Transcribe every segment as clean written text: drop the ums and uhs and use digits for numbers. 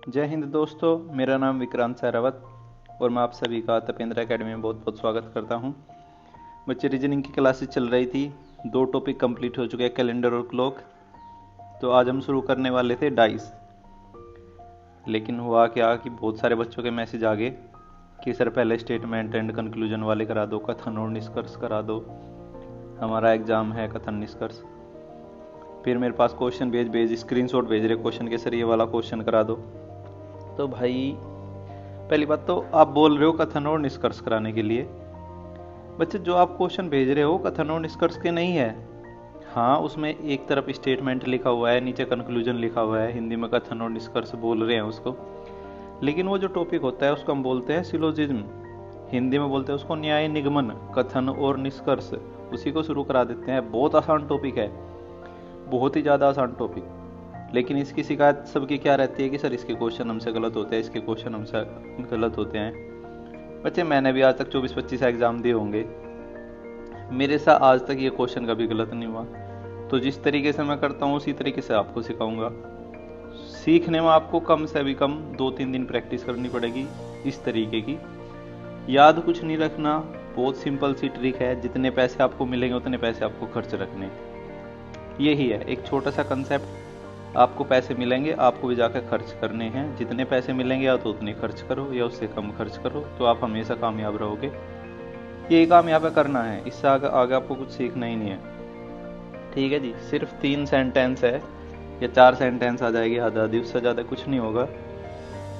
जय हिंद दोस्तों, मेरा नाम विक्रांत सहरावत और मैं आप सभी का तपेंद्र एकेडमी में बहुत बहुत स्वागत करता हूं। बच्चे रीजनिंग की क्लासेस चल रही थी, 2 टॉपिक कंप्लीट हो चुके हैं, कैलेंडर और क्लॉक। तो आज हम शुरू करने वाले थे डाइस, लेकिन हुआ क्या कि बहुत सारे बच्चों के मैसेज आ गए कि सर पहले स्टेटमेंट एंड कंक्लूजन वाले करा दो, कथन और निष्कर्ष करा दो, हमारा एग्जाम है कथन निष्कर्ष। फिर मेरे पास क्वेश्चन भेज स्क्रीनशॉट भेज रहे क्वेश्चन के, सर ये वाला क्वेश्चन करा दो। तो भाई पहली बात तो आप बोल रहे हो कथन और निष्कर्ष कराने के लिए, बच्चे जो आप क्वेश्चन भेज रहे हो कथन और निष्कर्ष के नहीं है। हाँ, उसमें एक तरफ स्टेटमेंट लिखा हुआ है, नीचे कंक्लूजन लिखा हुआ है, हिंदी में कथन और निष्कर्ष बोल रहे हैं उसको, लेकिन वो जो टॉपिक होता है उसको हम बोलते हैं सिलोजिज्म, हिंदी में बोलते हैं उसको न्याय निगमन, कथन और निष्कर्ष, उसी को शुरू करा देते हैं। बहुत आसान टॉपिक है, बहुत ही ज़्यादा आसान टॉपिक, लेकिन इसकी शिकायत सबकी क्या रहती है कि सर इसके क्वेश्चन हमसे गलत होते हैं, इसके क्वेश्चन हमसे गलत होते हैं। बच्चे मैंने भी आज तक 24-25 एग्जाम दिए होंगे, मेरे साथ आज तक ये क्वेश्चन कभी गलत नहीं हुआ। तो जिस तरीके से मैं करता हूँ उसी तरीके से आपको सिखाऊंगा। सीखने में आपको कम से भी कम 2-3 दिन प्रैक्टिस करनी पड़ेगी इस तरीके की। याद कुछ नहीं रखना, बहुत सिंपल सी ट्रिक है, जितने पैसे आपको मिलेंगे उतने पैसे आपको खर्च रखने, यही है एक छोटा सा कंसेप्ट। आपको पैसे मिलेंगे, आपको भी जाकर खर्च करने हैं, जितने पैसे मिलेंगे या तो उतने खर्च करो या उससे कम खर्च करो, तो आप हमेशा कामयाब रहोगे। ये काम यहाँ पे करना है, इससे आगे आपको कुछ सीखना ही नहीं है। ठीक है जी, सिर्फ 3 सेंटेंस है या 4 सेंटेंस आ जाएगी आधा आधी, उससे ज़्यादा कुछ नहीं होगा।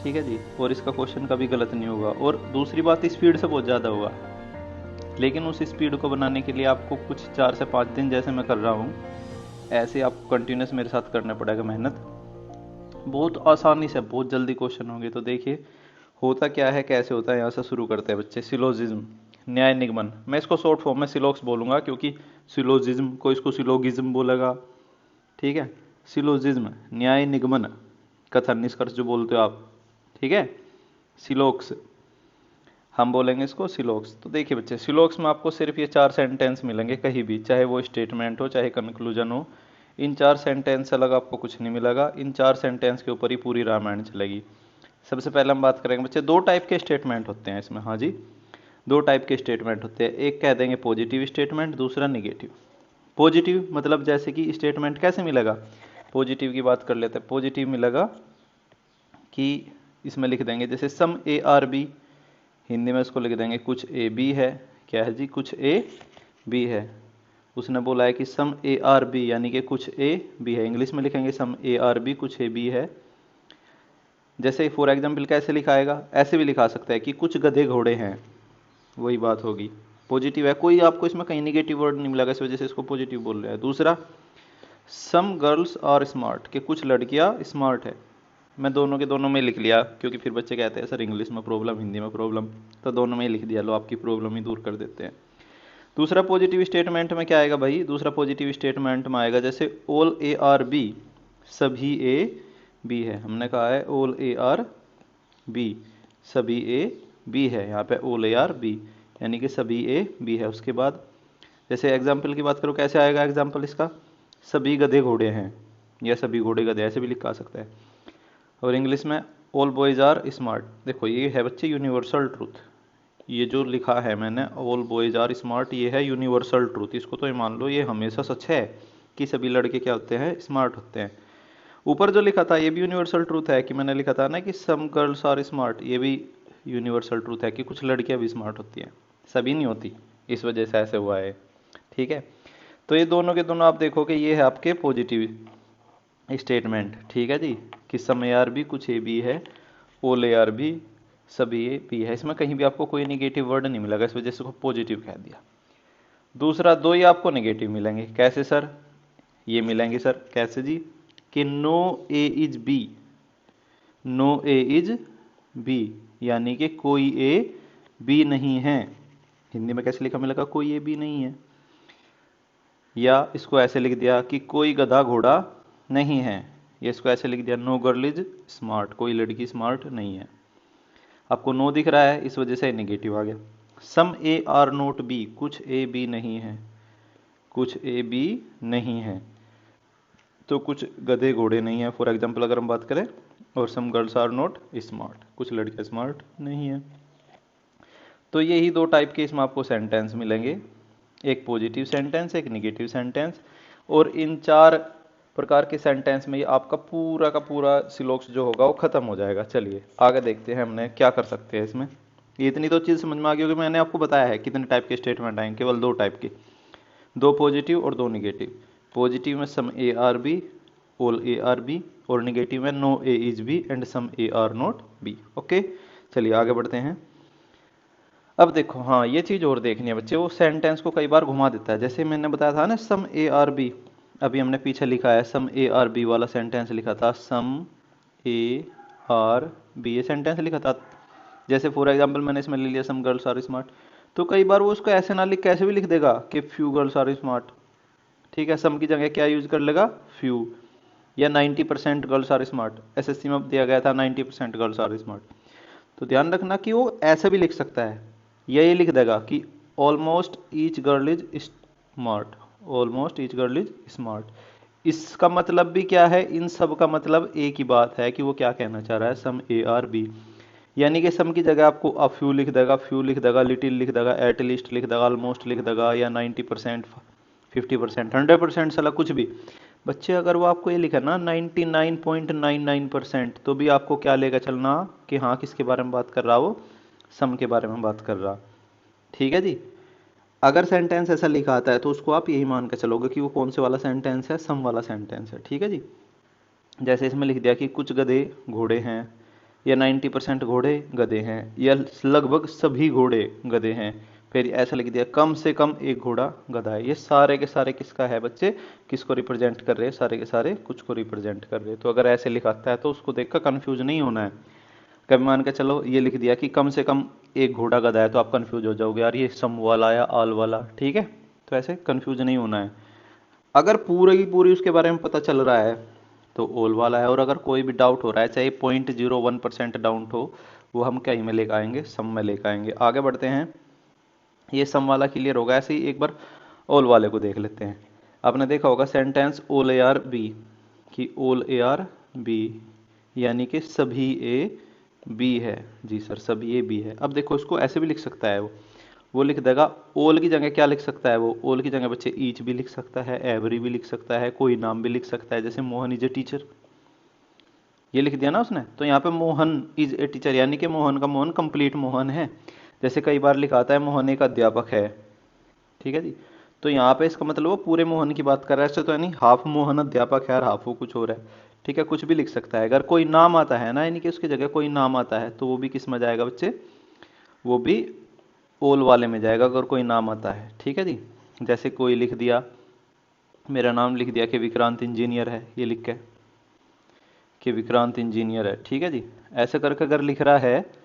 ठीक है जी, और इसका क्वेश्चन कभी गलत नहीं होगा। और दूसरी बात, स्पीड से बहुत ज़्यादा होगा, लेकिन उस स्पीड को बनाने के लिए आपको कुछ 4 से 5 दिन जैसे मैं कर रहा हूँ, ऐसे आपको कंटिन्यूस मेरे साथ करना पड़ेगा मेहनत। बहुत आसानी से बहुत जल्दी क्वेश्चन होंगे। तो देखिए होता क्या है, कैसे होता है, यहाँ से शुरू करते हैं बच्चे। सिलोजिज्म, न्याय निगमन, मैं इसको शॉर्ट फॉर्म में सिलोक्स बोलूंगा, क्योंकि सिलोजिज्म को इसको सिलोगिज्म बोलेगा। ठीक है, सिलोजिज्म, न्याय निगमन, कथन निष्कर्ष जो बोलते हो आप, ठीक है, सिलोक्स हम बोलेंगे इसको सिलोक्स। तो देखिए बच्चे, सिलोक्स में आपको सिर्फ ये 4 सेंटेंस मिलेंगे कहीं भी, चाहे वो स्टेटमेंट हो चाहे कंक्लूजन हो। इन 4 सेंटेंस से अलग आपको कुछ नहीं मिलेगा, इन 4 सेंटेंस के ऊपर ही पूरी रामायण चलेगी। सबसे पहले हम बात करेंगे बच्चे, 2 टाइप के स्टेटमेंट होते हैं इसमें। हाँ जी, 2 टाइप के स्टेटमेंट होते हैं, एक कह देंगे पॉजिटिव स्टेटमेंट, दूसरा निगेटिव। पॉजिटिव मतलब जैसे कि स्टेटमेंट कैसे मिलेगा, पॉजिटिव की बात कर लेते हैं। पॉजिटिव मिलेगा कि इसमें लिख देंगे जैसे सम ए आर बी, हिंदी में इसको लिख देंगे कुछ ए बी है। क्या है जी, कुछ ए बी है। उसने बोला है कि सम ए आर बी, यानी कि कुछ ए बी है, इंग्लिश में लिखेंगे सम ए आर बी, कुछ ए बी है। जैसे फॉर एग्जाम्पल कैसे लिखाएगा, ऐसे भी लिखा सकता है कि कुछ गधे घोड़े हैं, वही बात होगी। पॉजिटिव है, कोई आपको इसमें कहीं निगेटिव वर्ड नहीं मिलेगा, इस वजह से इसको पॉजिटिव बोल रहे हैं। दूसरा, सम गर्ल्स आर स्मार्ट, कि कुछ लड़कियां स्मार्ट है। मैं दोनों के दोनों में लिख लिया, क्योंकि फिर बच्चे कहते हैं सर इंग्लिश में प्रॉब्लम, हिंदी में प्रॉब्लम, तो दोनों में ही लिख दिया, लो आपकी प्रॉब्लम ही दूर कर देते हैं। दूसरा पॉजिटिव स्टेटमेंट में क्या आएगा भाई, दूसरा पॉजिटिव स्टेटमेंट में आएगा जैसे ऑल ए आर बी, सभी ए बी है। हमने कहा है ऑल ए आर बी, सभी ए बी है, यहाँ पे ऑल ए आर बी यानी कि सभी ए बी है। उसके बाद जैसे एग्जाम्पल की बात करो, कैसे आएगा एग्जाम्पल इसका, सभी गधे घोड़े हैं या सभी घोड़े गधे, ऐसे भी लिखा सकता है। और इंग्लिश में ऑल बॉयज आर स्मार्ट। देखो ये है बच्चे यूनिवर्सल ट्रूथ, ये जो लिखा है मैंने ऑल बॉयज आर स्मार्ट, ये है यूनिवर्सल ट्रूथ, इसको तो ये मान लो ये हमेशा सच है कि सभी लड़के क्या होते हैं, स्मार्ट होते हैं। ऊपर जो लिखा था ये भी यूनिवर्सल ट्रूथ है, कि मैंने लिखा था ना कि सम गर्ल्स आर स्मार्ट, ये भी यूनिवर्सल ट्रूथ है कि कुछ लड़कियां भी स्मार्ट होती हैं, सभी नहीं होती, इस वजह से ऐसे हुआ है। ठीक है, तो ये दोनों के दोनों आप देखो कि ये है आपके पॉजिटिव स्टेटमेंट। ठीक है जी, कि सम ए आर बी, कुछ ए बी है, ओल ए आर बी, सभी ए बी है। इसमें कहीं भी आपको कोई निगेटिव वर्ड नहीं मिलेगा, इस वजह से इसको पॉजिटिव कह दिया। दूसरा, 2 ही आपको नेगेटिव मिलेंगे। कैसे सर, ये मिलेंगे सर कैसे जी, कि no A is B, no A is B, यानी कि कोई ए बी नहीं है। हिंदी में कैसे लिखा मिलेगा, कोई ए बी नहीं है। या इसको ऐसे लिख दिया कि कोई गधा घोड़ा नहीं है, ये इसको ऐसे लिख दिया नो गर्ल इज स्मार्ट, कोई लड़की स्मार्ट नहीं है। आपको नो दिख रहा है, इस वजह से नेगेटिव आ गया। सम ए आर नोट बी, कुछ ए बी नहीं है, कुछ ए बी नहीं है, तो कुछ गधे घोड़े नहीं है। फॉर एग्जाम्पल अगर हम बात करें और some girls are not smart, कुछ लड़कियां स्मार्ट नहीं है। तो यही दो टाइप के इसमें आपको सेंटेंस मिलेंगे, एक पॉजिटिव सेंटेंस, एक निगेटिव सेंटेंस। और इन 4 प्रकार के सेंटेंस में आपका पूरा का पूरा सिलोक्स जो होगा वो खत्म हो जाएगा। चलिए आगे देखते हैं हमने क्या कर सकते हैं इसमें। ये इतनी तो चीज़ समझ में आ गई होगी, मैंने आपको बताया है कितने टाइप के स्टेटमेंट आएंगे, केवल 2 टाइप के, 2 पॉजिटिव और 2 निगेटिव। पॉजिटिव में some A are B, all A are B, और निगेटिव में no A is B and some A are not B. Okay, चलिए आगे बढ़ते हैं। अब देखो, हाँ ये चीज़ और देखनी है बच्चे, वो सेंटेंस को कई बार घुमा देता है। जैसे मैंने बताया था ना सम ए आर बी, अभी हमने पीछे लिखा है सम ए आर बी वाला सेंटेंस लिखा था, सम ए आर बी, ये सेंटेंस लिखा था। जैसे फॉर एग्जांपल मैंने इसमें ले लिया सम गर्ल्स आर स्मार्ट, तो कई बार वो उसको ऐसे ना लिख कैसे भी लिख देगा कि फ्यू गर्ल्स आर स्मार्ट। ठीक है, सम की जगह क्या यूज कर लेगा, फ्यू, या 90% गर्ल्स आर स्मार्ट। एसएससी में दिया गया था 90% गर्ल्स आर स्मार्ट। तो ध्यान रखना कि वो ऐसे भी लिख सकता है, या ये लिख देगा कि almost each girl is smart, almost each girl is smart. इसका मतलब भी क्या है, इन सब का मतलब एक ही बात है कि वो क्या कहना चाह रहा है, सम ए आर बी। यानी कि सम की जगह आपको अ फ्यू लिख देगा, फ्यू लिख देगा, लिटिल लिख देगा, एटलीस्ट लिख देगा, ऑलमोस्ट लिख देगा, या 90%, 50%, 100% साला कुछ भी। बच्चे अगर वो आपको ये लिखा ना 99.99%, तो भी आपको क्या लेगा चलना कि हाँ किसके बारे में बात कर रहा, वो सम के बारे में बात कर रहा। ठीक है जी। अगर सेंटेंस ऐसा लिखा आता है तो उसको आप यही मान के चलोगे कि वो कौन से वाला सेंटेंस है, सम वाला सेंटेंस है। ठीक है जी। जैसे इसमें लिख दिया कि कुछ गधे घोड़े हैं, या 90% घोड़े गधे हैं, या लगभग सभी घोड़े गधे हैं। फिर ऐसा लिख दिया कम से कम एक घोड़ा गधा है। ये सारे के सारे किसका है बच्चे, किसको रिप्रेजेंट कर रहे हैं, सारे के सारे कुछ को रिप्रेजेंट कर रहे हैं। तो अगर ऐसे लिखाता है तो उसको देखकर कंफ्यूज नहीं होना है। कभी मान के चलो ये लिख दिया कि कम से कम एक घोड़ा गधा है, तो आप कंफ्यूज हो जाओगे यार ये सम वाला या आल वाला। ठीक है, तो ऐसे कंफ्यूज नहीं होना है। अगर पूरी की पूरी उसके बारे में पता चल रहा है तो ऑल वाला है, और अगर कोई भी डाउट हो रहा है चाहे 0.01% डाउट हो, वो हम क्या ही में लेकर आएंगे, सम में लेकर आएंगे। आगे बढ़ते हैं। ये सम वाला क्लियर होगा, ऐसे ही एक बार ऑल वाले को देख लेते हैं। आपने देखा होगा sentence all A are B, कि ऑल ए आर बी यानी कि सभी ए बी है। जी सर, सभी ए बी है। अब देखो इसको ऐसे भी लिख सकता है वो लिख देगा ऑल की जगह क्या लिख सकता है, वो ऑल की जगह बच्चे ईच भी लिख सकता है, एवरी भी लिख सकता है, कोई नाम भी लिख सकता है। जैसे मोहन इज ए टीचर, ये लिख दिया ना उसने, तो यहाँ पे मोहन इज ए टीचर यानी कि मोहन का मोहन कंप्लीट मोहन है। जैसे कई बार लिखा आता है मोहन एक अध्यापक है। ठीक है जी। तो यहाँ पे इसका मतलब वो पूरे मोहन की बात कर रहा है, ऐसे तो यानी हाफ मोहन अध्यापक है और हाफ वो कुछ और है। ठीक है, कुछ भी लिख सकता है। अगर कोई नाम आता है ना, यानी कि उसकी जगह कोई नाम आता है, तो वो भी किस में जाएगा बच्चे, वो भी ओल वाले में जाएगा अगर कोई नाम आता है। ठीक है जी। जैसे कोई लिख दिया, मेरा नाम लिख दिया कि विक्रांत इंजीनियर है, ये लिख के कि विक्रांत इंजीनियर है। ठीक है जी। ऐसे करके अगर लिख रहा है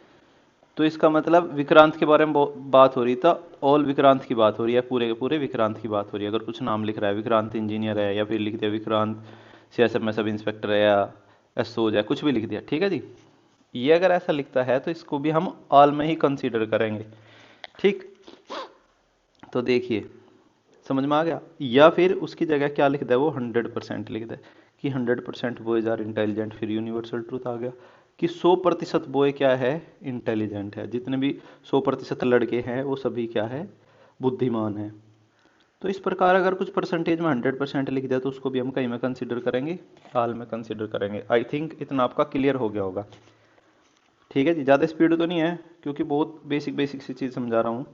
तो इसका मतलब विक्रांत के बारे में बात हो रही, तो ऑल विक्रांत की बात हो रही है, पूरे के पूरे विक्रांत की बात हो रही है। अगर कुछ नाम लिख रहा है, विक्रांत इंजीनियर है, या फिर लिख दिया विक्रांत सीएसएफ में सब इंस्पेक्टर है, या एसओज है, कुछ भी लिख दिया। ठीक है जी। ये अगर ऐसा लिखता है तो इसको भी हम ऑल में ही कंसीडर करेंगे। ठीक, तो देखिए समझ में आ गया। या फिर उसकी जगह क्या लिख दे, वो 100% लिख दे कि 100% बॉयज आर इंटेलिजेंट, फिर यूनिवर्सल ट्रूथ आ गया कि 100% बॉय क्या है, इंटेलिजेंट है। जितने भी 100% लड़के हैं वो सभी क्या है, बुद्धिमान है। तो इस प्रकार अगर कुछ परसेंटेज में 100% लिख दिया तो उसको भी हम कहीं में कंसिडर करेंगे, हाल में कंसिडर करेंगे। आई थिंक इतना आपका क्लियर हो गया होगा। ठीक है जी, ज़्यादा स्पीड तो नहीं है क्योंकि बहुत बेसिक बेसिक सी चीज़ समझा रहा हूँ।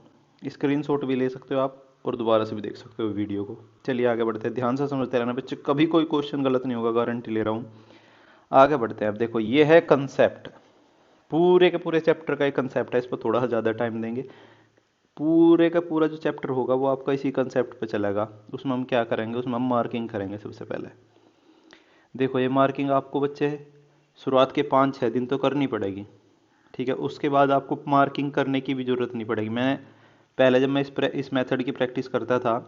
स्क्रीनशॉट भी ले सकते हो आप और दोबारा से भी देख सकते हो वीडियो को। चलिए आगे बढ़ते हैं, ध्यान से समझते रहना बच्चे, कभी कोई क्वेश्चन गलत नहीं होगा, गारंटी ले रहा हूँ। आगे बढ़ते हैं। अब देखो ये है कंसेप्ट, पूरे के पूरे चैप्टर का एक कंसेप्ट है, इस पर थोड़ा सा ज़्यादा टाइम देंगे। पूरे का पूरा जो चैप्टर होगा वो आपका इसी कंसेप्ट पे चलेगा। उसमें हम क्या करेंगे, उसमें हम मार्किंग करेंगे। सबसे पहले देखो ये मार्किंग आपको बच्चे शुरुआत के 5-6 दिन तो करनी पड़ेगी। ठीक है, उसके बाद आपको मार्किंग करने की भी ज़रूरत नहीं पड़ेगी। मैं पहले जब मैं इस मेथड की प्रैक्टिस करता था,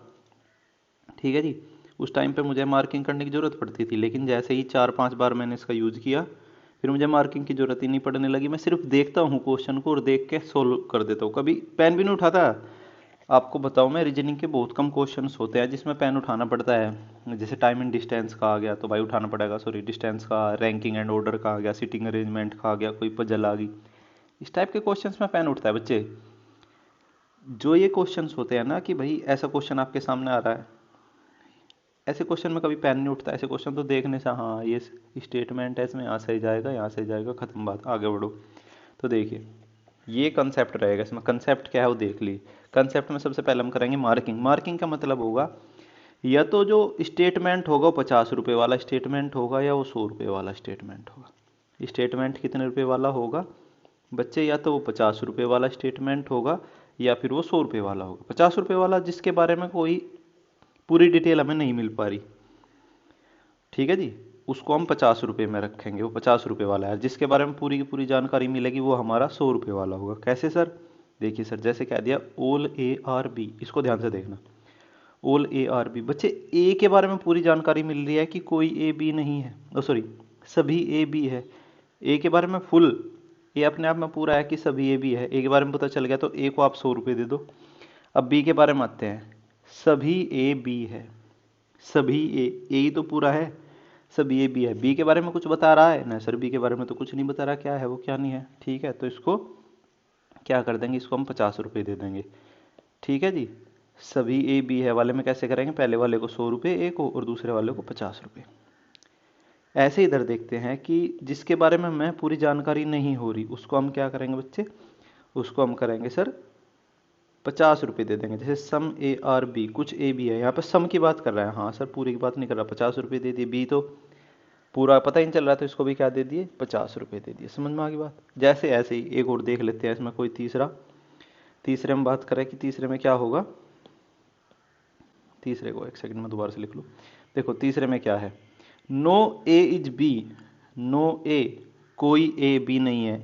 ठीक है जी, उस टाइम पे मुझे मार्किंग करने की ज़रूरत पड़ती थी, लेकिन जैसे ही 4-5 बार मैंने इसका यूज़ किया फिर मुझे मार्किंग की ज़रूरत ही नहीं पड़ने लगी। मैं सिर्फ देखता हूँ क्वेश्चन को और देख के सोल्व कर देता हूँ, कभी पेन भी नहीं उठाता। आपको बताऊं मैं, रीजनिंग के बहुत कम क्वेश्चंस होते हैं जिसमें पेन उठाना पड़ता है। जैसे टाइम एंड डिस्टेंस का आ गया तो भाई उठाना पड़ेगा, सॉरी डिस्टेंस का, रैंकिंग एंड ऑर्डर का आ गया, सिटिंग अरेंजमेंट का आ गया, कोई पजल आ गई, इस टाइप के क्वेश्चंस में पेन उठता है बच्चे। जो ये क्वेश्चंस होते हैं ना कि भाई ऐसा क्वेश्चन आपके सामने आ रहा है, ऐसे क्वेश्चन में कभी पेन नहीं उठता। ऐसे क्वेश्चन तो देखने से हाँ ये स्टेटमेंट है, इसमें यहाँ से जाएगा, यहाँ से जाएगा, खत्म बात, आगे बढ़ो। तो देखिए ये कंसेप्ट रहेगा, इसमें कंसेप्ट क्या है वो देख ली। कंसेप्ट में सबसे पहले हम करेंगे मार्किंग। मार्किंग का मतलब होगा या तो जो स्टेटमेंट होगा वो 50 रुपये वाला स्टेटमेंट होगा या वो 100 रुपये वाला स्टेटमेंट होगा। स्टेटमेंट कितने रुपये वाला होगा बच्चे, या तो वो 50 रुपये वाला स्टेटमेंट होगा या फिर वो 100 रुपये वाला होगा। 50 रुपये वाला जिसके बारे में कोई पूरी डिटेल हमें नहीं मिल पा रही, ठीक है जी, उसको हम 50 रुपये में रखेंगे, वो 50 रुपये वाला है। जिसके बारे में पूरी की पूरी जानकारी मिलेगी वो हमारा 100 रुपये वाला होगा। कैसे सर? देखिए सर, जैसे कह दिया ऑल ए आर बी, इसको ध्यान से देखना। ऑल ए आर बी, बच्चे ए के बारे में पूरी जानकारी मिल रही है कि कोई ए बी नहीं है, सॉरी सभी ए बी है। ए के बारे में फुल, ए अपने आप में पूरा है कि सभी ए बी है, ए के बारे में पता चल गया तो ए को आप 100 रुपये दे दो। अब बी के बारे में आते हैं, सभी ए बी है, सभी ए ही तो पूरा है, सभी ए बी है। बी के बारे में कुछ बता रहा है ना सर? बी के बारे में तो कुछ नहीं बता रहा, क्या है वो क्या नहीं है, ठीक है। तो इसको क्या कर देंगे, इसको हम 50 रुपये दे देंगे, ठीक है जी। सभी ए बी है वाले में कैसे करेंगे, पहले वाले को 100 रुपये ए को और दूसरे वाले को 50 रुपये। ऐसे इधर देखते हैं कि जिसके बारे में हमें पूरी जानकारी नहीं हो रही उसको हम क्या करेंगे बच्चे, उसको हम करेंगे सर 50 रुपये दे देंगे। जैसे सम ए आर बी, कुछ ए बी है, यहाँ पे सम की बात कर रहा है, हाँ सर पूरी की बात नहीं कर रहा, 50 रुपये दे दिए। बी तो पूरा पता ही नहीं चल रहा, तो इसको भी क्या दे दिए, 50 रुपये दे दिए। समझ में आ गई बात? जैसे ऐसे ही एक और देख लेते हैं इसमें कोई तीसरे में बात करें कि तीसरे में क्या होगा। तीसरे को एक सेकंड में दोबारा से लिख लो। देखो तीसरे में क्या है, no A is B, no A, कोई ए बी नहीं है।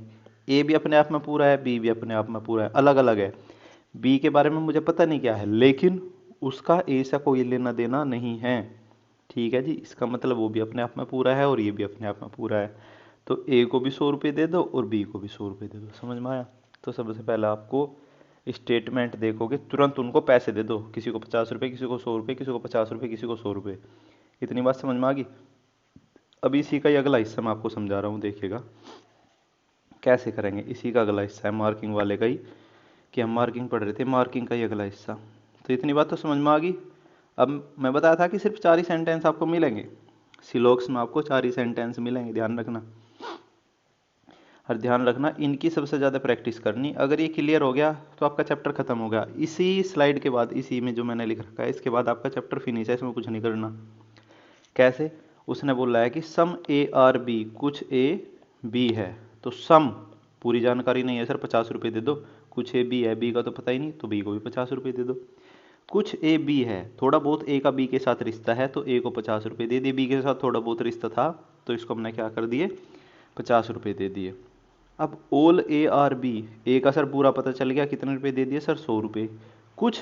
ए भी अपने आप में पूरा है, बी भी अपने आप में पूरा है, अलग अलग है। बी के बारे में मुझे पता नहीं क्या है, लेकिन उसका ए से कोई लेना देना नहीं है, ठीक है जी। इसका मतलब वो भी अपने आप में पूरा है और ये भी अपने आप में पूरा है। तो ए को भी 100 रुपये दे दो और बी को भी 100 रुपये दे दो। समझ में आया? तो सबसे पहले आपको स्टेटमेंट देखोगे, तुरंत उनको पैसे दे दो, किसी को 50 रुपये, किसी को 100 रुपये, किसी को 50 रुपये, किसी को 100 रुपये। इतनी बात समझ में आ गई? अभी इसी का ही अगला हिस्सा मैं आपको समझा रहा हूँ, देखिएगा कैसे करेंगे। इसी का अगला हिस्सा है मार्किंग वाले का ही, कि हम मार्किंग पढ़ रहे थे, मार्किंग का ही अगला हिस्सा। तो इतनी बात तो समझ में आ गई। अब मैं बताया था कि सिर्फ 4 ही सेंटेंस आपको मिलेंगे सिलोक्स में, आपको 4 ही सेंटेंस मिलेंगे, ध्यान रखना। और ध्यान रखना इनकी सबसे ज़्यादा प्रैक्टिस करनी। अगर ये क्लियर हो गया तो आपका चैप्टर खत्म हो गया। इसी स्लाइड के बाद, इसी में जो मैंने लिख रखा है, इसके बाद आपका चैप्टर फिनिश है, इसमें कुछ नहीं करना। कैसे? उसने बोला है कि सम ए आर बी, कुछ ए बी है, तो सम पूरी जानकारी नहीं है सर, 50 रुपये दे दो। कुछ ए बी है, बी का तो पता ही नहीं, तो बी को भी 50 रुपये दे दो। कुछ ए बी है, थोड़ा बहुत ए का बी के साथ रिश्ता है, तो ए को 50 रुपये दे दिए। बी के साथ थोड़ा बहुत रिश्ता था तो इसको हमने क्या कर दिए, 50 रुपये दे दिए। अब ऑल ए आर बी, ए का सर पूरा पता चल गया, कितने रुपये दे दिए सर, 100 रुपये। कुछ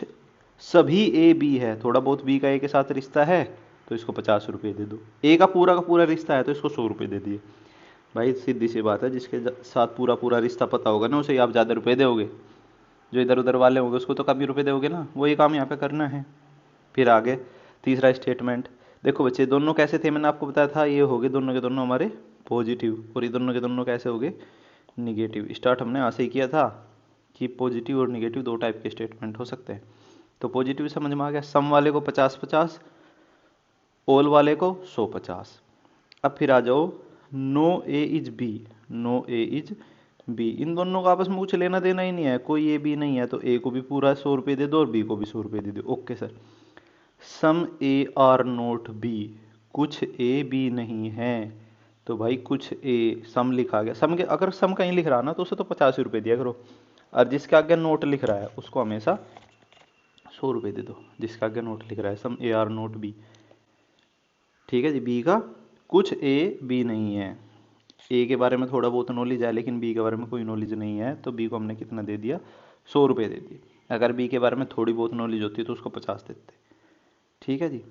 सभी ए बी है, थोड़ा बहुत बी का ए के साथ रिश्ता है तो इसको 50 रुपये दे दो। ए का पूरा रिश्ता है तो इसको 100 रुपये दे दिए। भाई सीधी सी बात है, जिसके साथ पूरा रिश्ता पता होगा ना उसे आप ज़्यादा रुपये दोगे, जो इधर उधर वाले होंगे उसको तो कम ही रुपये दोगे ना। वही काम यहाँ पे करना है। फिर आगे तीसरा स्टेटमेंट देखो बच्चे, दोनों कैसे थे मैंने आपको बताया था, ये हो गए दोनों के दोनों हमारे पॉजिटिव, और ये दोनों के दोनों कैसे हो गए, निगेटिव। स्टार्ट हमने यहाँ से ही किया था कि पॉजिटिव और निगेटिव 2 टाइप के स्टेटमेंट हो सकते हैं। तो पॉजिटिव समझ में आ गया, सम वाले को 50-50, ऑल वाले को 100-50। अब फिर आ जाओ no A is B, no A is B, इन दोनों का आपस में कुछ लेना देना ही नहीं है, कोई ए बी नहीं है, तो ए को भी पूरा 100 रुपये दे दो और बी को भी 100 रुपये दे दो। Okay sir. Some A are not B, कुछ ए बी नहीं है, तो भाई कुछ ए, सम लिखा गया, सम के अगर सम कहीं लिख रहा ना तो उसे तो 50 रुपये दिया करो, और जिसके आगे नोट लिख रहा है उसको हमेशा 100 रुपये दे दो, जिसके आगे नोट लिख रहा है, सम ए आर नोट बी, ठीक है जी। बी का कुछ ए बी नहीं है, ए के बारे में थोड़ा बहुत नॉलेज है लेकिन बी के बारे में कोई नॉलेज नहीं है, तो बी को हमने कितना दे दिया, 100 रुपये दे दिए। अगर बी के बारे में थोड़ी बहुत नॉलेज होती तो उसको 50 देते, ठीक है जी।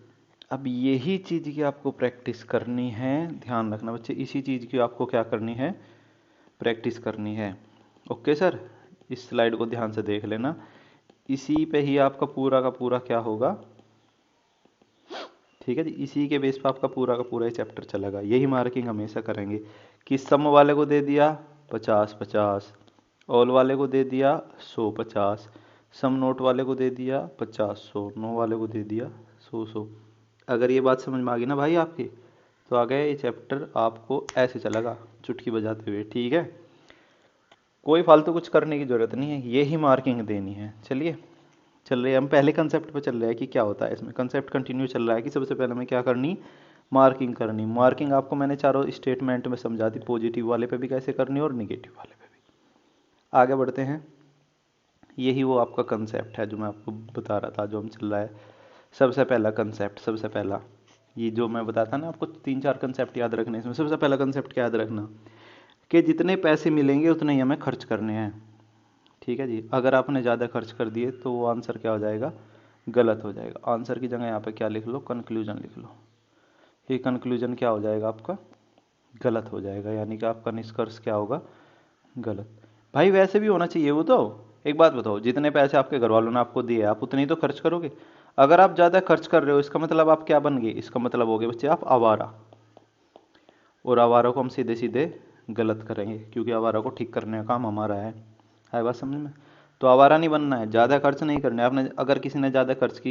अब यही चीज़ की आपको प्रैक्टिस करनी है, ध्यान रखना बच्चे, इसी चीज़ की आपको क्या करनी है, प्रैक्टिस करनी है। ओके सर, इस स्लाइड को ध्यान से देख लेना, इसी पे ही आपका पूरा का पूरा क्या होगा, ठीक है जी, इसी के बेस पे आपका पूरा का पूरा ये चैप्टर चलेगा। यही मार्किंग हमेशा करेंगे कि सम वाले को दे दिया 50-50, ऑल वाले को दे दिया 100-50, सम नोट वाले को दे दिया 50-100, नो वाले को दे दिया 100-100। अगर ये बात समझ में आ गई ना भाई आपकी, तो आ गया ये चैप्टर आपको ऐसे चलेगा चुटकी बजाते हुए, ठीक है। कोई फालतू कुछ करने की जरूरत नहीं है, यही मार्किंग देनी है। चलिए चल रहे हैं हम पहले कंसेप्ट पे चल रहे हैं कि क्या होता है इसमें। कंसेप्ट कंटिन्यू चल रहा है कि सबसे पहले हमें क्या करनी, मार्किंग करनी। मार्किंग आपको मैंने चारों स्टेटमेंट में समझा दी, पॉजिटिव वाले पे भी कैसे करनी और निगेटिव वाले पे भी। आगे बढ़ते हैं, यही वो आपका कंसेप्ट है जो मैं आपको बता रहा था, जो हम चल रहा है। सबसे पहला कंसेप्ट, सबसे पहला ये जो मैं बताता ना आपको 3-4 कंसेप्ट याद रखने, इसमें सबसे पहला कंसेप्ट क्या याद रखना कि जितने पैसे मिलेंगे उतने ही हमें खर्च करने हैं, ठीक है जी। अगर आपने ज़्यादा खर्च कर दिए तो वो आंसर क्या हो जाएगा, गलत हो जाएगा। आंसर की जगह यहाँ पे क्या लिख लो, कंक्लूजन लिख लो। ये कंक्लूजन क्या हो जाएगा आपका, गलत हो जाएगा, यानी कि आपका निष्कर्ष क्या होगा, गलत। भाई वैसे भी होना चाहिए वो तो। एक बात बताओ, जितने पैसे आपके घर वालों ने आपको दिए आप उतने ही तो खर्च करोगे। अगर आप ज़्यादा खर्च कर रहे हो इसका मतलब आप क्या बन गए, इसका मतलब हो गए बच्चे आप आवारा। और आवारा को हम सीधे सीधे गलत करेंगे, क्योंकि आवारा को ठीक करने का काम हमारा है बात समझ में। तो आवारा नहीं बनना है, ज़्यादा खर्च नहीं करना है आपने। अगर किसी ने ज़्यादा खर्च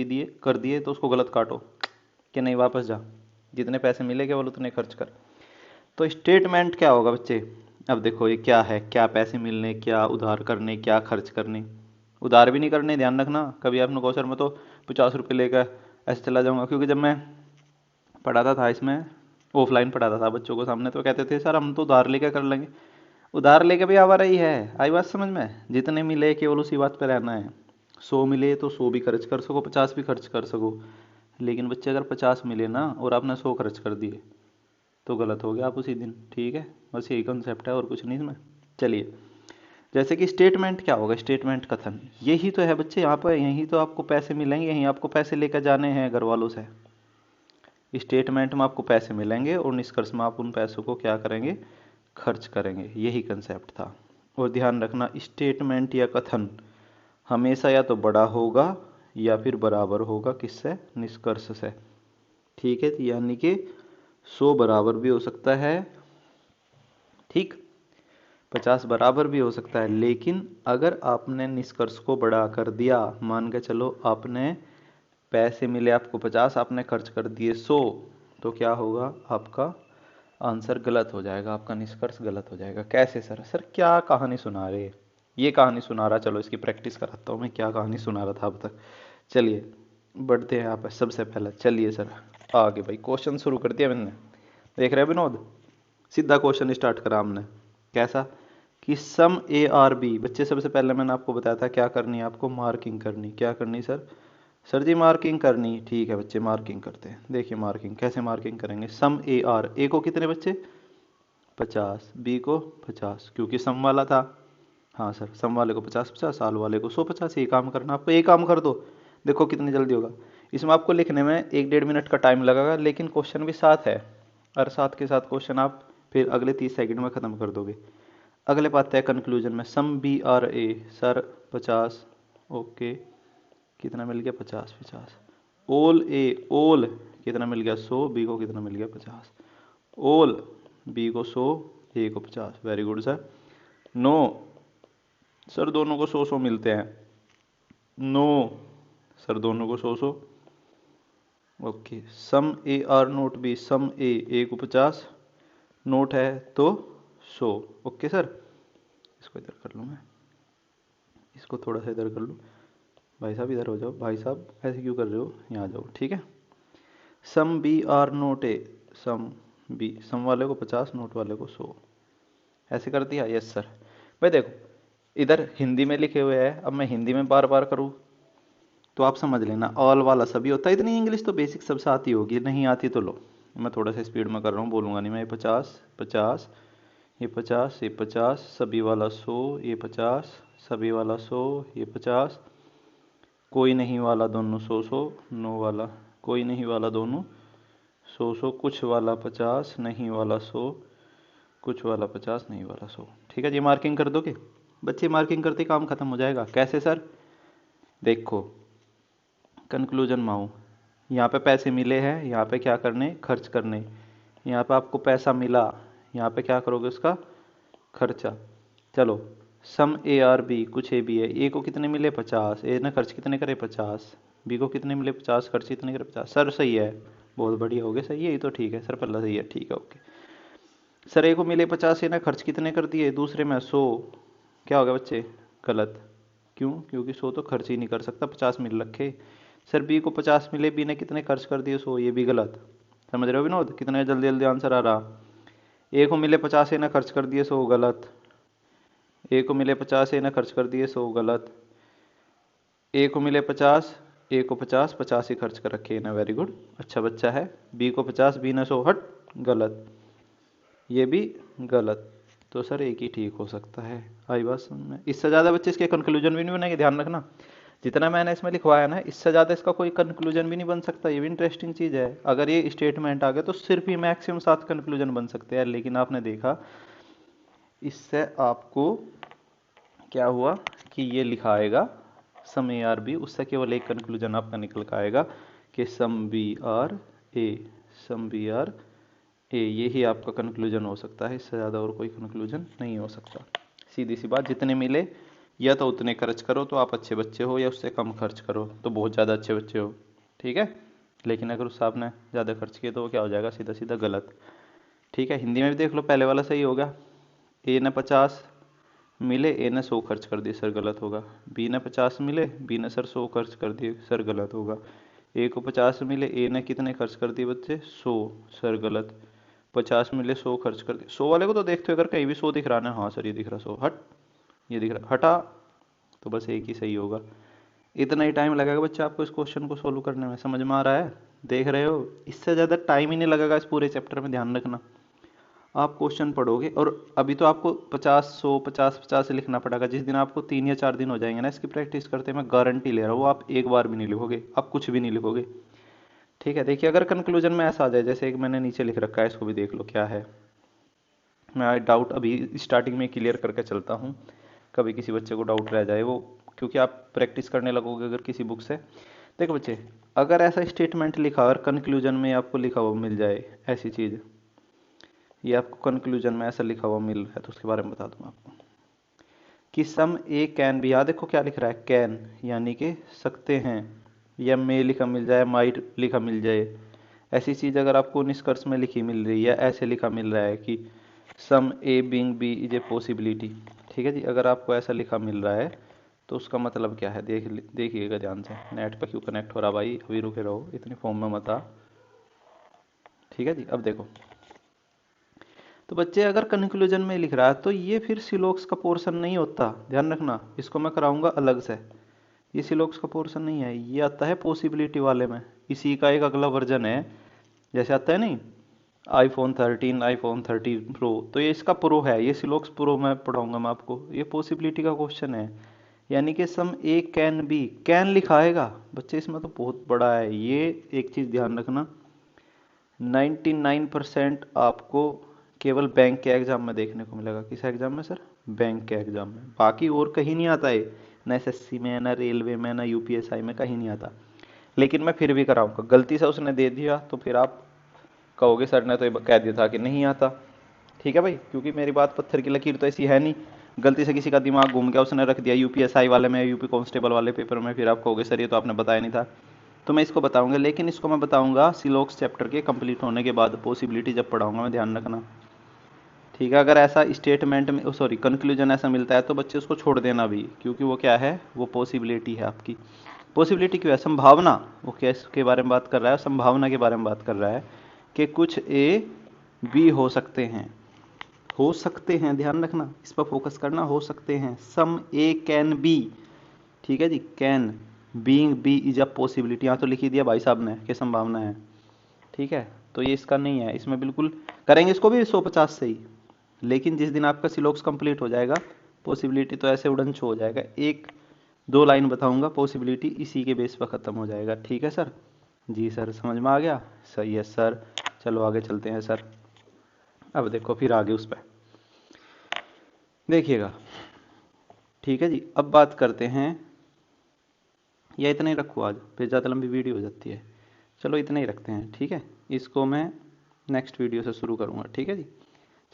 कर दिए तो उसको गलत काटो कि नहीं, वापस जा, जितने पैसे मिले केवल उतने खर्च कर। तो स्टेटमेंट क्या होगा बच्चे, अब देखो ये क्या है, क्या पैसे मिलने, क्या उधार करने, क्या खर्च करने। उधार भी नहीं करने, ध्यान रखना। कभी आपने कहा सर मैं तो 50 रुपये लेकर ऐसे चला जाऊंगा, क्योंकि जब मैं पढ़ाता था इसमें, ऑफलाइन पढ़ाता था बच्चों को सामने, तो कहते थे सर हम तो उधार लेकर कर लेंगे। उधार लेके भी आवारा ही है, आई बात समझ में। जितने मिले केवल उसी बात पे रहना है। 100 मिले तो 100 भी खर्च कर सको, 50 भी खर्च कर सको। लेकिन बच्चे अगर 50 मिले ना और आपने 100 खर्च कर दिए तो गलत हो गया आप उसी दिन, ठीक है। बस यही कंसेप्ट है और कुछ नहीं इसमें। चलिए, जैसे कि स्टेटमेंट क्या होगा, स्टेटमेंट कथन, यही तो है बच्चे यहाँ पर, यही तो आपको पैसे मिलेंगे, यहीं आपको पैसे लेकर जाने हैं घर वालों से। स्टेटमेंट में आपको पैसे मिलेंगे और निष्कर्ष में आप उन पैसों को क्या करेंगे, खर्च करेंगे। यही कंसेप्ट था। और ध्यान रखना, स्टेटमेंट या कथन हमेशा या तो बड़ा होगा या फिर बराबर होगा किससे, निष्कर्ष से, ठीक है। यानी कि 100 बराबर भी हो सकता है, ठीक, 50 बराबर भी हो सकता है। लेकिन अगर आपने निष्कर्ष को बड़ा कर दिया, मान के चलो आपने पैसे मिले आपको 50, आपने खर्च कर दिए 100, तो क्या होगा, आपका आंसर गलत हो जाएगा, आपका निष्कर्ष गलत हो जाएगा। कैसे सर, सर क्या कहानी सुना रहे, ये कहानी सुना रहा, चलो इसकी प्रैक्टिस कराता हूँ मैं, क्या कहानी सुना रहा था अब तक। चलिए बढ़ते हैं आप सबसे पहले, चलिए सर आगे। भाई क्वेश्चन शुरू कर दिया मैंने, देख रहे हैं विनोद, सीधा क्वेश्चन स्टार्ट करा हमने। कैसा कि सम ए आर बी, बच्चे सबसे पहले मैंने आपको बताया था क्या करनी है, आपको मार्किंग करनी। क्या करनी सर, सर जी मार्किंग करनी, ठीक है बच्चे मार्किंग करते हैं। देखिए मार्किंग कैसे मार्किंग करेंगे, सम ए आर, ए को कितने बच्चे 50, बी को 50, क्योंकि सम वाला था। हाँ सर, सम वाले को 50-50, साल वाले को 100-50। ये काम करना आपको, ये काम कर दो, देखो कितनी जल्दी होगा। इसमें आपको लिखने में 1-1.5 मिनट का टाइम लगेगा, लेकिन क्वेश्चन भी साथ है, और साथ के साथ क्वेश्चन आप फिर अगले 30 सेकंड में ख़त्म कर दोगे। अगले पाते हैं कंक्लूजन में, some B are A, sir 50, okay, कितना मिल गया 50-50। ओल ए, ओल कितना मिल गया 100, बी को कितना मिल गया 50। ओल बी को 100, ए को 50, very good sir. No, sir दोनों को 100-100 मिलते हैं। नो, सर दोनों को 100-100, okay. Some A are not B, some A को 50, नोट है तो 100, ओके सर। इसको इधर कर लूँ मैं, इसको थोड़ा सा इधर कर लूँ। भाई साहब इधर हो जाओ, भाई साहब ऐसे क्यों कर रहे हो, यहाँ आ जाओ, ठीक है। Some B are not A, some B, सम वाले को 50, नोट वाले को 100, ऐसे कर दिया, यस सर। भाई देखो इधर हिंदी में लिखे हुए हैं, अब मैं हिंदी में बार बार करूँ तो आप समझ लेना, ऑल वाला सभी होता है। इतनी इंग्लिश तो बेसिक सबसे आती होगी, नहीं आती तो लो मैं थोड़ा सा स्पीड में कर रहा हूँ, बोलूँगा नहीं मैं। ये 50-50, ये 50, ये 50, सभी वाला 100, ये 50, सभी वाला 100, ये 50, कोई नहीं वाला दोनों 100-100, नो वाला कोई नहीं वाला दोनों 100-100, कुछ वाला 50, नहीं वाला 100, कुछ वाला 50, नहीं वाला 100, ठीक है जी। मार्किंग कर दोगे बच्चे, मार्किंग करते काम खत्म हो जाएगा। कैसे सर, देखो कंक्लूजन में आऊँ, यहाँ पे पैसे मिले हैं, यहाँ पे क्या करने, खर्च करने। यहाँ पे आपको पैसा मिला, यहाँ पे क्या करोगे, उसका खर्चा। चलो सम ए आर बी, कुछ ए बी है, ए को कितने मिले 50, ए ने खर्च कितने करे 50, बी को कितने मिले 50, खर्च कितने करे 50। सर सही है, बहुत बढ़िया हो गया, सही है ये तो, ठीक है सर, पहला सही है, ठीक है ओके। सर ए को मिले 50, ए ने खर्च कितने कर दिए, दूसरे में 100, क्या हो गया बच्चे, गलत। क्यों, क्योंकि 100 तो खर्च ही नहीं कर सकता, 50 मिल रखे। सर बी को 50 मिले, बी ने कितने खर्च कर दिए 100, ये भी गलत। समझ रहे हो विनोद, कितने जल्दी जल्दी आंसर आ रहा। ए को मिले 50, ए ने खर्च कर दिए 100, गलत। ए को मिले 50, ए ने खर्च कर दिए 100, गलत। ए को मिले 50, ए को 50, 50 ही खर्च कर रखे ना, वेरी गुड, अच्छा बच्चा है। बी को 50, बी ने 100, हट, गलत, ये भी गलत। तो सर एक ही ठीक हो सकता है, आई बात समझ में। इससे ज़्यादा बच्चे इसके कंक्लूजन भी नहीं बनेंगे, ध्यान रखना। जितना मैंने इसमें लिखवाया ना, इससे ज़्यादा इसका कोई कंक्लूजन भी नहीं बन सकता, ये भी इंटरेस्टिंग चीज़ है। अगर ये स्टेटमेंट आ गए तो सिर्फ ही मैक्सिमम 7 कंक्लूजन बन सकते हैं, लेकिन आपने देखा इससे आपको क्या हुआ कि ये लिखा आएगा सम ए आर बी, उससे केवल एक कंक्लूजन आपका निकल कर आएगा कि some B are A, some B are A, यही आपका कंक्लूजन हो सकता है, इससे ज़्यादा और कोई कंक्लूजन नहीं हो सकता। सीधी सी बात, जितने मिले या तो उतने खर्च करो तो आप अच्छे बच्चे हो, या उससे कम खर्च करो तो बहुत ज़्यादा अच्छे बच्चे हो, ठीक है। लेकिन अगर उस आपने ज़्यादा खर्च किए तो वो क्या हो जाएगा, सीधा सीधा गलत, ठीक है। हिंदी में भी देख लो, पहले वाला सही होगा, ए ने 50 मिले, ए ने 100 खर्च कर दिए, सर गलत होगा। बी ने 50 मिले, बी ने सर 100 खर्च कर दिए, सर गलत होगा। ए को 50 मिले, ए ने कितने खर्च कर दिए बच्चे 100, सर गलत। 50 मिले 100 खर्च कर दिए, 100 वाले को तो देखते हो अगर कहीं भी 100 दिख रहा ना, हाँ सर ये दिख रहा 100, हट ये दिख रहा, हटा, तो बस एक ही सही होगा। इतना ही टाइम लगेगा बच्चा आपको इस क्वेश्चन को सोल्व करने में, समझ में आ रहा है, देख रहे हो। इससे ज़्यादा टाइम ही नहीं लगेगा इस पूरे चैप्टर में, ध्यान रखना। आप क्वेश्चन पढ़ोगे और अभी तो आपको 50 100 50 50 से लिखना पड़ेगा। जिस दिन आपको 3 या 4 दिन हो जाएंगे ना इसकी प्रैक्टिस करते, मैं गारंटी ले रहा हूँ आप एक बार भी नहीं लिखोगे, आप कुछ भी नहीं लिखोगे, ठीक है। देखिए अगर कंक्लूजन में ऐसा आ जाए, जैसे एक मैंने नीचे लिख रखा है, इसको भी देख लो क्या है। मैं डाउट अभी स्टार्टिंग में क्लियर करके चलता हूँ, कभी किसी बच्चे को डाउट रह जाए वो, क्योंकि आप प्रैक्टिस करने लगोगे अगर किसी बुक से। देखो बच्चे, अगर ऐसा स्टेटमेंट लिखा और कंक्लूजन में आपको लिखा हुआ मिल जाए ऐसी चीज़, ये आपको कंक्लूजन में ऐसा लिखा हुआ मिल रहा है तो उसके बारे में बता दूं आपको कि सम ए कैन बी, यहाँ देखो क्या लिख रहा है, कैन यानी कि सकते हैं, या मे लिखा मिल जाए, माइट लिखा मिल जाए, ऐसी चीज़ अगर आपको निष्कर्ष में लिखी मिल रही है, ऐसे लिखा मिल रहा है कि some A being B is a possibility, ठीक है जी, अगर आपको ऐसा लिखा मिल रहा है तो उसका मतलब क्या है, देखिएगा ध्यान से। नेट पर क्यों कनेक्ट हो रहा भाई, अभी रुके रहो, इतनी फॉर्म में मत आ, ठीक है जी। अब देखो, तो बच्चे अगर कंक्लूजन में लिख रहा है तो ये फिर सिलोक्स का पोर्शन नहीं होता, ध्यान रखना, इसको मैं कराऊंगा अलग से। ये सिलोक्स का पोर्शन नहीं है, ये आता है पॉसिबिलिटी वाले में, इसी का एक अगला वर्जन है। जैसे आता है नहीं आईफोन 13, आईफोन 13 प्रो, तो ये इसका प्रो है, ये सिलोक्स प्रो में पढ़ाऊंगा मैं आपको, ये पॉसिबिलिटी का क्वेश्चन है। यानी कि some A can be, can लिखाएगा बच्चे, इसमें तो बहुत बड़ा है ये, एक चीज़ ध्यान रखना, 99% आपको केवल बैंक के एग्जाम में देखने को मिलेगा। किस एग्जाम में सर, बैंक के एग्जाम में, बाकी और कहीं नहीं आता है, ना एसएससी में, ना रेलवे में, ना यूपीएसआई में, कहीं नहीं आता। लेकिन मैं फिर भी कराऊंगा, गलती से उसने दे दिया तो फिर आप कहोगे सर ने तो ये कह दिया था कि नहीं आता, ठीक है भाई, क्योंकि मेरी बात पत्थर की लकीर तो ऐसी है नहीं, गलती से किसी का दिमाग घूम गया, उसने रख दिया यूपीएसआई वाले में, यूपी कांस्टेबल वाले पेपर में, फिर आप कहोगे सर ये तो आपने बताया नहीं था। तो मैं इसको बताऊंगा, लेकिन इसको मैं बताऊंगा सिलोक्स चैप्टर के कंप्लीट होने के बाद, पॉसिबिलिटी जब पढ़ाऊंगा मैं, ध्यान रखना, ठीक है। अगर ऐसा स्टेटमेंट में, सॉरी कंक्लूजन ऐसा मिलता है तो बच्चे उसको छोड़ देना भी, क्योंकि वो क्या है, वो पॉसिबिलिटी है आपकी। पॉसिबिलिटी क्यों है, संभावना, वो किसके बारे में बात कर रहा है, संभावना के बारे में बात कर रहा है कि कुछ ए बी हो सकते हैं, हो सकते हैं, ध्यान रखना, इस पर फोकस करना, हो सकते हैं। सम ए कैन बी, ठीक है जी, can being B is a possibility, यहाँ तो लिख ही दिया भाई साहब ने कि संभावना है, ठीक है। तो ये इसका नहीं है, इसमें बिल्कुल करेंगे इसको भी 150 से ही, लेकिन जिस दिन आपका सिलोक्स कंप्लीट हो जाएगा, पॉसिबिलिटी तो ऐसे उड़न छो हो जाएगा, एक दो लाइन बताऊंगा, पॉसिबिलिटी इसी के बेस पर ख़त्म हो जाएगा, ठीक है सर। जी सर, समझ में आ गया, सही है सर, चलो आगे चलते हैं सर। अब देखो फिर आगे उस पर देखिएगा, ठीक है जी। अब बात करते हैं या इतना ही रखूँ आज, फिर ज़्यादा लंबी वीडियो हो जाती है। चलो इतना ही रखते हैं, ठीक है। इसको मैं नेक्स्ट वीडियो से शुरू करूँगा, ठीक है जी।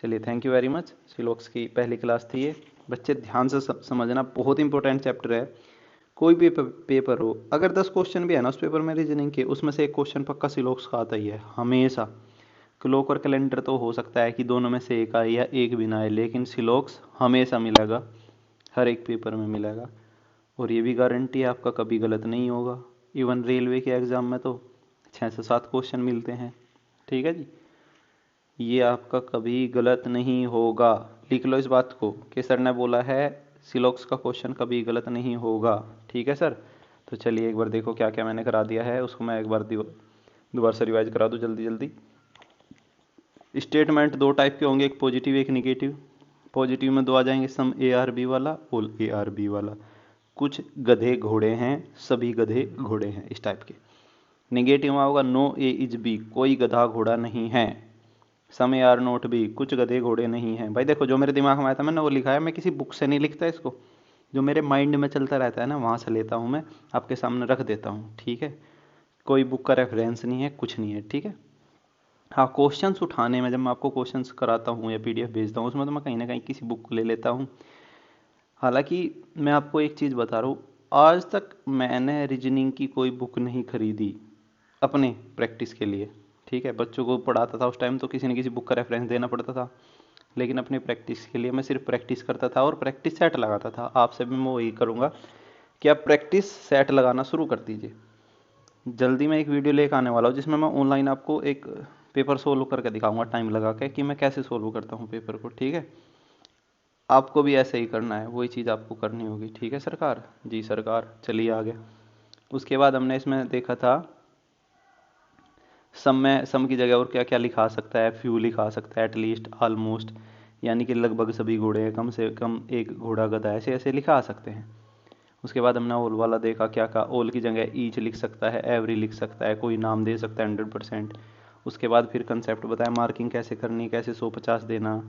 चलिए, थैंक यू वेरी मच। सिलोक्स की पहली क्लास थी ये। बच्चे ध्यान से समझना, बहुत इंपॉर्टेंट चैप्टर है। कोई भी पेपर हो, अगर 10 क्वेश्चन भी है ना उस पेपर में रीजनिंग के, उसमें से एक क्वेश्चन पक्का सिलोक्स का आता ही है हमेशा। क्लॉक और कैलेंडर तो हो सकता है कि दोनों में से एक आए या एक भी ना आए, लेकिन सिलोक्स हमेशा मिलेगा, हर एक पेपर में मिलेगा। और ये भी गारंटी है आपका कभी गलत नहीं होगा। इवन रेलवे के एग्ज़ाम में तो 6 से 7 क्वेश्चन मिलते हैं, ठीक है जी। ये आपका कभी गलत नहीं होगा, लिख लो इस बात को कि सर ने बोला है सिलोक्स का क्वेश्चन कभी गलत नहीं होगा, ठीक है सर। तो चलिए एक बार देखो क्या क्या मैंने करा दिया है, उसको मैं एक बार दोबारा से रिवाइज करा दूँ जल्दी जल्दी। स्टेटमेंट 2 टाइप के होंगे, एक पॉजिटिव एक निगेटिव। पॉजिटिव में 2 आ जाएंगे, सम ए आर बी वाला, ऑल ए आर बी वाला, कुछ गधे घोड़े हैं, सभी गधे घोड़े हैं, इस टाइप के। निगेटिव में होगा नो ए इज बी, कोई गधा घोड़ा नहीं है। सम ए आर नोट बी, कुछ गधे घोड़े नहीं हैं। भाई देखो, जो मेरे दिमाग में आया था मैंने वो लिखा है, मैं किसी बुक से नहीं लिखता इसको, जो मेरे माइंड में चलता रहता है ना वहाँ से लेता हूँ, मैं आपके सामने रख देता हूँ, ठीक है। कोई बुक का रेफरेंस नहीं है, कुछ नहीं है, ठीक है। हाँ, क्वेश्चंस उठाने में जब मैं आपको क्वेश्चंस कराता हूँ या पीडीएफ भेजता हूँ, उसमें तो मैं कहीं ना कहीं किसी बुक को ले लेता हूँ। हालांकि मैं आपको एक चीज़ बता रहा हूँ, आज तक मैंने रीजनिंग की कोई बुक नहीं खरीदी अपने प्रैक्टिस के लिए, ठीक है। बच्चों को पढ़ाता था उस टाइम तो किसी न किसी बुक का रेफरेंस देना पड़ता था, लेकिन अपनी प्रैक्टिस के लिए मैं सिर्फ प्रैक्टिस करता था और प्रैक्टिस सेट लगाता था। आपसे भी मैं वही करूँगा कि आप प्रैक्टिस सेट लगाना शुरू कर दीजिए। जल्दी मैं एक वीडियो लेकर आने वाला हूँ जिसमें मैं ऑनलाइन आपको एक पेपर सोल्व करके दिखाऊंगा टाइम लगा के कि मैं कैसे सोल्व करता हूँ पेपर को, ठीक है। आपको भी ऐसे ही करना है, वही चीज़ आपको करनी होगी, ठीक है सरकार जी। सरकार, चलिए आगे। उसके बाद हमने इसमें देखा था सम में, सम की जगह और क्या क्या लिखा सकता है, फ्यू लिखा सकता है, एटलीस्ट, ऑलमोस्ट, यानी कि लगभग सभी घोड़े हैं, कम से कम एक घोड़ा गधा, ऐसे ऐसे लिखा सकते हैं। उसके बाद हमने ओल वाला देखा, क्या कहा, ओल की जगह ईच लिख सकता है, एवरी लिख सकता है, कोई नाम दे सकता है 100%। उसके बाद फिर कंसेप्ट बताया, मार्किंग कैसे करनी, कैसे 150 देना।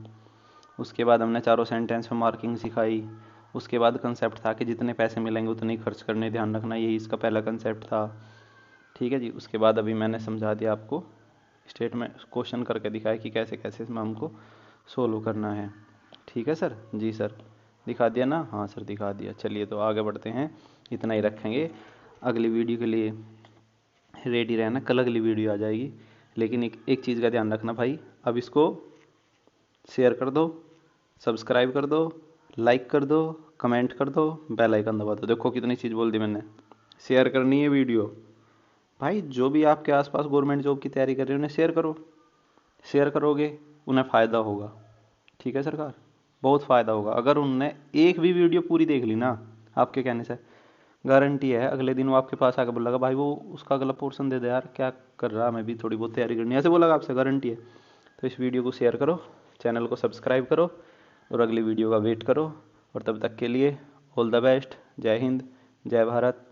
उसके बाद हमने चारों सेंटेंस में मार्किंग सिखाई। उसके बाद कंसेप्ट था कि जितने पैसे मिलेंगे उतने ही खर्च करने, ध्यान रखना, यही इसका पहला कंसेप्ट था, ठीक है जी। उसके बाद अभी मैंने समझा दिया आपको, स्टेटमेंट क्वेश्चन करके दिखाया कि कैसे कैसे इसमें हमको सोल्व करना है, ठीक है सर जी। सर दिखा दिया ना? हाँ सर दिखा दिया। चलिए तो आगे बढ़ते हैं, इतना ही रखेंगे। अगली वीडियो के लिए रेडी रहना, कल अगली वीडियो आ जाएगी। लेकिन एक चीज़ का ध्यान रखना भाई, अब इसको शेयर कर दो, सब्सक्राइब कर दो, लाइक कर दो, कमेंट कर दो, बेल आइकन दबा दो। देखो कितनी चीज़ बोल दी मैंने। शेयर करनी है वीडियो भाई, जो भी आपके आसपास गवर्नमेंट जॉब की तैयारी कर रहे हैं उन्हें शेयर करो। शेयर करोगे उन्हें फ़ायदा होगा, ठीक है सरकार, बहुत फ़ायदा होगा। अगर उनने एक भी वीडियो पूरी देख ली ना आपके कहने से, गारंटी है अगले दिन वो आपके पास आकर बोलेगा भाई वो उसका अगला पोर्शन दे दे यार, क्या कर रहा, मैं भी थोड़ी बहुत तैयारी करनी है, ऐसे बोलेगा आपसे, गारंटी है। तो इस वीडियो को शेयर करो, चैनल को सब्सक्राइब करो और अगली वीडियो का वेट करो। और तब तक के लिए ऑल द बेस्ट। जय हिंद, जय भारत।